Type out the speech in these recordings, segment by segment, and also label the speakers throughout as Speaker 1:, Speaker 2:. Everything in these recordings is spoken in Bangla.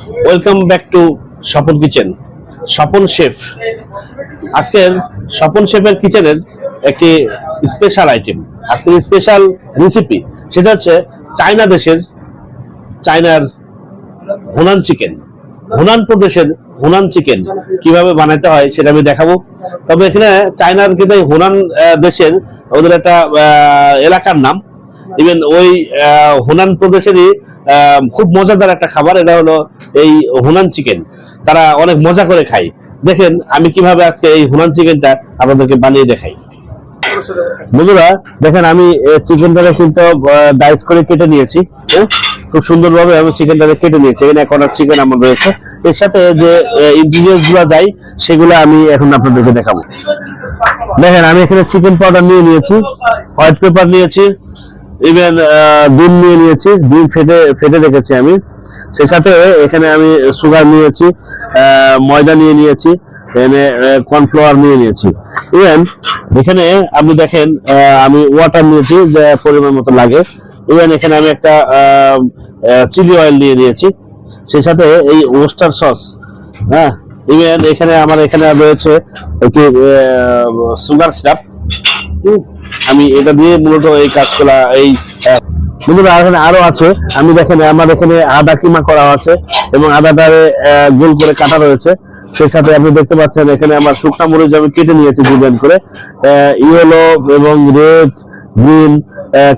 Speaker 1: Welcome back to Swapan kitchen, Swapan chef. আজকের স্বপন শেফের কিচেনের একটি স্পেশাল আইটেম, আজকের স্পেশাল রেসিপি, সেটা হচ্ছে চায়নার হুনান চিকেন। হুনান প্রদেশের হুনান চিকেন কিভাবে বানাতে হয় সেটা আমি দেখাবো। তবে এখানে চায়নার কিন্তু হুনান দেশের ওদের একটা এলাকার নাম, ইভেন ওই হুনান প্রদেশেরই খুব মজাদার একটা খাবার, এটা হলো এই হুনান চিকেন। তারা অনেক মজা করে খায়। দেখেন আমি কিভাবে আজকে এই হুনান চিকেনটা আপনাদেরকে বানিয়ে দেখাই। বন্ধুরা দেখেন, আমি চিকেনটাকে কিন্তু ডাইস করে কেটে নিয়েছি। খুব সুন্দরভাবে আমি চিকেনটাকে কেটে নিয়েছি। এখানে এক অর্ডার চিকেন আমার রয়েছে। এর সাথে যে ইনগ্রিডিয়েন্টস গুলো যাই সেগুলো আমি এখন আপনাদেরকে দেখাবো। দেখেন আমি এখানে চিকেন পাউডার নিয়ে নিয়েছি, হোয়াইট পেপার নিয়েছি, ইভেন ডিম নিয়ে নিয়েছি, ডিম ফেটে রেখেছি আমি। সেই সাথে এখানে আমি সুগার নিয়েছি, ময়দা নিয়ে নিয়েছি, এখানে কর্নফ্লাওয়ার নিয়ে নিয়েছি। ইভেন এখানে আপনি দেখেন আমি ওয়াটার নিয়েছি যে পরিমাণ মতো লাগে। ইভেন এখানে আমি একটা চিলি অয়েল নিয়ে নিয়েছি, সেই সাথে এই ওস্টার সস। হ্যাঁ, ইভেন এখানে রয়েছে একটি সুগার সিরাপ। আমি এটা দিয়ে মূলত এই কাজগুলা এই বন্ধুরা এখানে আরো আছে। আমি দেখেন আমার এখানে আদা কিমা করা আছে এবং আদাটারে গোল করে কাটা রয়েছে। সেই সাথে আপনি দেখতে পাচ্ছেন এখানে আমার শুকনা মরিচ আমি কেটে নিয়েছি ডিজাইন করে, ইয়েলো এবং রেড, গ্রিন,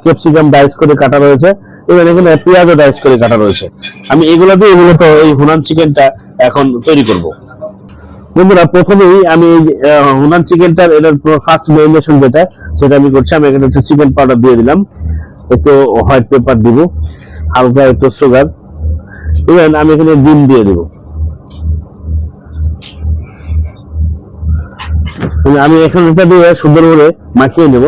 Speaker 1: ক্যাপসিকাম ডাইস করে কাটা রয়েছে এবং এখানে পেঁয়াজও ডাইস করে কাটা রয়েছে। আমি এগুলো দিয়ে মূলত এই হুনান চিকেনটা এখন তৈরি করব। বন্ধুরা প্রথমেই আমি হুনান চিকেনটার এটার ফার্স্ট ম্যারিনেশন যেটা সেটা আমি করছি। আমি এখানে একটু চিকেন পাউডার দিয়ে দিলাম, একটু হোয়াইট পেপার দিব, হালকা একটু সুগার, ইভেন আমি এখানে ডিম দিয়ে দিব। আমি এখন এটা দিয়ে সুন্দর করে মাখিয়ে নেব,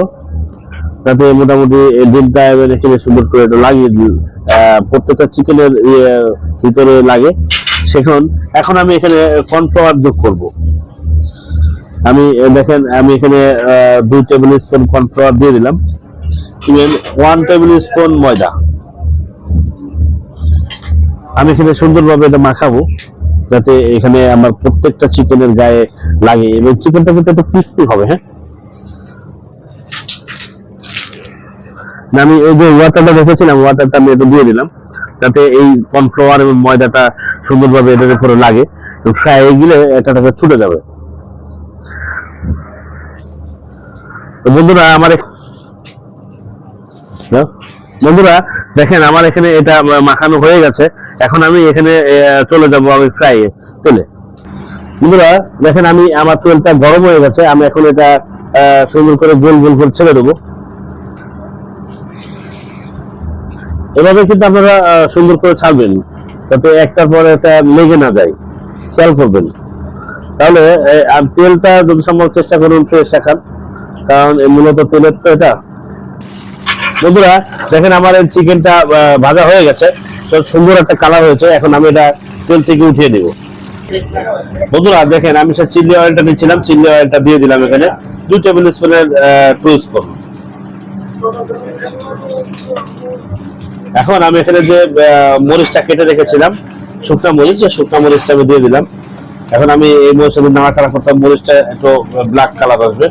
Speaker 1: যাতে মোটামুটি ডিমটা এখানে সুন্দর করে একটু লাগিয়ে দিই, প্রত্যেকটা চিকেনের ভিতরে লাগে। এখন আমি এখানে কর্নফ্লাওয়ার যোগ করব। আমি দেখেন আমি এখানে 2 টেবিল স্পুন কর্নফ্লাওয়ার দিয়ে দিলাম, ইভেন 1 টেবিল স্পুন ময়দা। আমি এখানে সুন্দরভাবে এটা মাখাবো যাতে এখানে আমার প্রত্যেকটা চিকেনের গায়ে লাগে এবং চিকেনটা কিন্তু একটু ক্রিস্পি হবে। হ্যাঁ, আমি এই যে ওয়াটারটা রেখেছিলাম, ওয়াটারটা আমি একটু দিয়ে দিলাম যাতে এই কর্নফ্লাওয়ার এবং ময়দাটা সুন্দরভাবে এটার উপরে লাগে এবং ফ্রাই হয়ে গেলে এটাকে ছুটে যাবে। বন্ধুরা বন্ধুরা দেখেন আমার এখানে এটা মাখানো হয়ে গেছে। এখন আমি এখানে চলে যাব আমি ফ্রাই তেলে। বন্ধুরা দেখেন আমার তেলটা গরম হয়ে গেছে। আমি এখন এটা সুন্দর করে গোল গোল করে ছেড়ে দেবো। এভাবে কিন্তু আপনারা সুন্দর করে ছাড়বেন যাতে একটার পর এটা লেগে না যায়, খেয়াল করবেন। তাহলে আর তেলটা যত সম্ভব চেষ্টা করুন ফ্রেশ রাখার, কারণ মূলত তেলের তো এটা। বন্ধুরা দেখেন আমার এই চিকেনটা ভাজা হয়ে গেছে, সুন্দর একটা কালার হয়েছে। এখন আমি এটা তেল থেকে উঠিয়ে দেব। বন্ধুরা দেখেন আমি সে চিলি অয়েলটা নিয়েছিলাম, চিলি অয়েলটা দিয়ে দিলাম এখানে 2 টেবিল স্পুনের 2 স্পুন। এখন আমি এখানে যে মরিচটা কেটে রেখেছিলাম, শুকনা মরিচ, যে শুকনা মরিচটা আমি দিয়ে দিলাম। এখন আমি এই মরিচটা নাড়াচাড়া করতাম, মরিচটা একটু ব্ল্যাক কালার আসবে।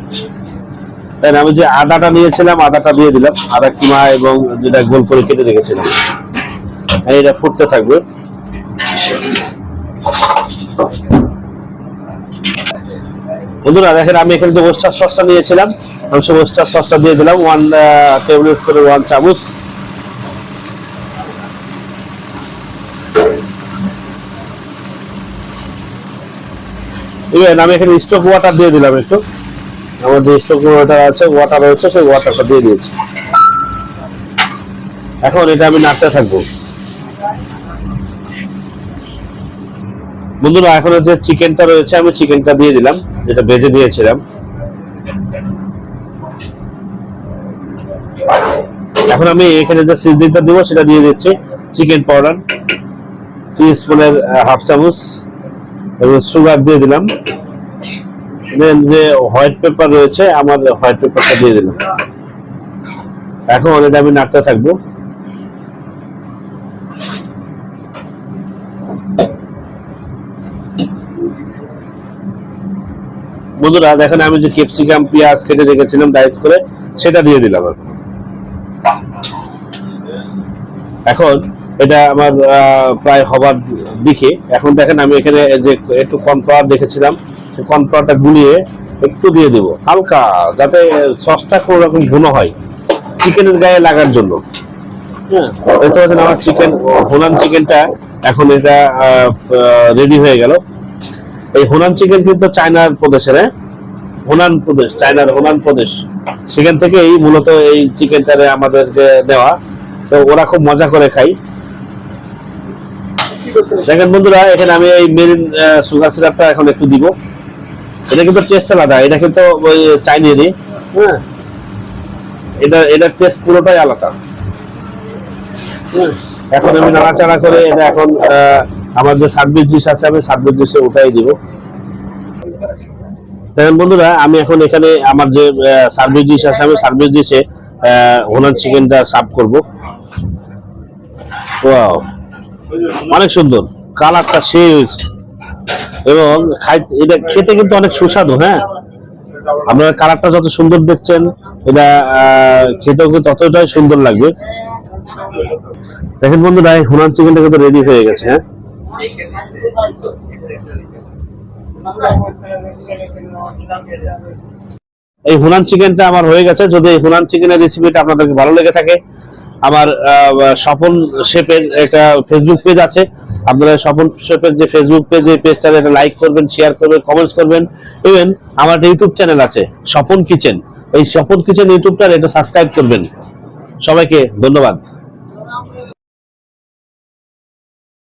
Speaker 1: তাই আমি যে আদাটা নিয়েছিলাম আদাটা দিয়ে দিলাম, আদা কিমা এবং যেটা গোল করে কেটে রেখেছিলাম। এটা ফুটতে থাকবে। বন্ধুরা দেখেন আমি এখানে যে ওস্টার সসটা নিয়েছিলাম, আমি সেই ওস্টার সসটা দিয়ে দিলাম 1 টেবিল স্পুনের 1 চামচ। আমি এখানে স্টোক ওয়াটার দিয়ে দিলাম একটু, আমার যে স্টোক ওয়াটার আছে, ওয়াটার রয়েছে, সেই ওয়াটারটা দিয়ে দিয়েছি। এখন এটা আমি নাড়তে থাকবো। বন্ধুরা এখন যে চিকেনটা রয়েছে আমি চিকেনটা দিয়ে দিলাম, যেটা ভেজে দিয়েছিলাম। এখন আমি এখানে যে সিজনিংটা দিব সেটা দিয়ে দিচ্ছি। চিকেন পাউডার 3 স্পুনের 1/2 চামচ এবং সুগার দিয়ে দিলাম। দেন যে হোয়াইট পেপার রয়েছে আমার হোয়াইট পেপারটা দিয়ে দিলাম। এখন এটা আমি নাড়তে থাকবো। বন্ধুরা দেখেন আমি যে ক্যাপসিকাম পেঁয়াজ কেটে রেখেছিলাম ডাইস করে সেটা দিয়ে দিলাম। এখন এটা আমার প্রায় হবার দিকে। এখন দেখেন আমি এখানে যে একটু কর্নফ্লাওয়ার দেখেছিলাম, কর্নফ্লাওয়ারটা গুলিয়ে একটু দিয়ে দেবো হালকা, যাতে সসটা কোনো রকম ঘন হয় চিকেনের গায়ে লাগার জন্য। হ্যাঁ, দেখতে পাচ্ছেন আমার চিকেন হোনান চিকেনটা এখন এটা রেডি হয়ে গেল। এই হোনান চিকেন কিন্তু চায়নার প্রদেশের, হ্যাঁ হোনান প্রদেশ, চায়নার হোনান প্রদেশ, সেখান থেকে এই মূলত এই চিকেনটা আমাদেরকে দেওয়া। তো ওরা খুব মজা করে খাই। দেখেন বন্ধুরা এখানে আমি এই মেরিন সুগার সিরাপটা এখন একটু দিব। এটা কিন্তু টেস্ট আলাদা, এটা কিন্তু ওই চাইনিজই। হ্যাঁ, এটা টেস্ট পুরোটাই আলাদা। এখন আমি নাড়াচাড়া করে এটা এখন আমার যে সার্ভিস ডিশ আছে আমি সার্ভিস ডিশে উঠাই দিব। দেখেন বন্ধুরা আমি এখন এখানে আমার যে সার্ভিস ডিশ আছে আমি সার্ভিস ডিশে হোনান চিকেনটা সার্ভ করব। ওয়াও, অনেক সুন্দর কালারটা সেই হয়েছে এবং এটা খেতে কিন্তু অনেক সুস্বাদু। হ্যাঁ, আপনারা কালারটা যত সুন্দর দেখছেন এটা খেতেও কিন্তু ততটাই সুন্দর লাগবে। দেখেন বন্ধুরা হোনান চিকেনটা কিন্তু রেডি হয়ে গেছে। হ্যাঁ, এই হুনান চিকেনটা আমার হয়ে গেছে। যদি এই হুনান চিকেনের রেসিপিটা আপনাদেরকে ভালো লেগে থাকে, আমার স্বপন শেফের একটা ফেসবুক পেজ আছে, আপনারা স্বপন শেফের যে ফেসবুক পেজ, এই পেজটা এটা লাইক করবেন, শেয়ার করবেন, কমেন্টস করবেন। ইভেন আমার ইউটিউব চ্যানেল আছে স্বপন কিচেন, এই স্বপন কিচেন ইউটিউবটা এটা সাবস্ক্রাইব করবেন। সবাইকে ধন্যবাদ।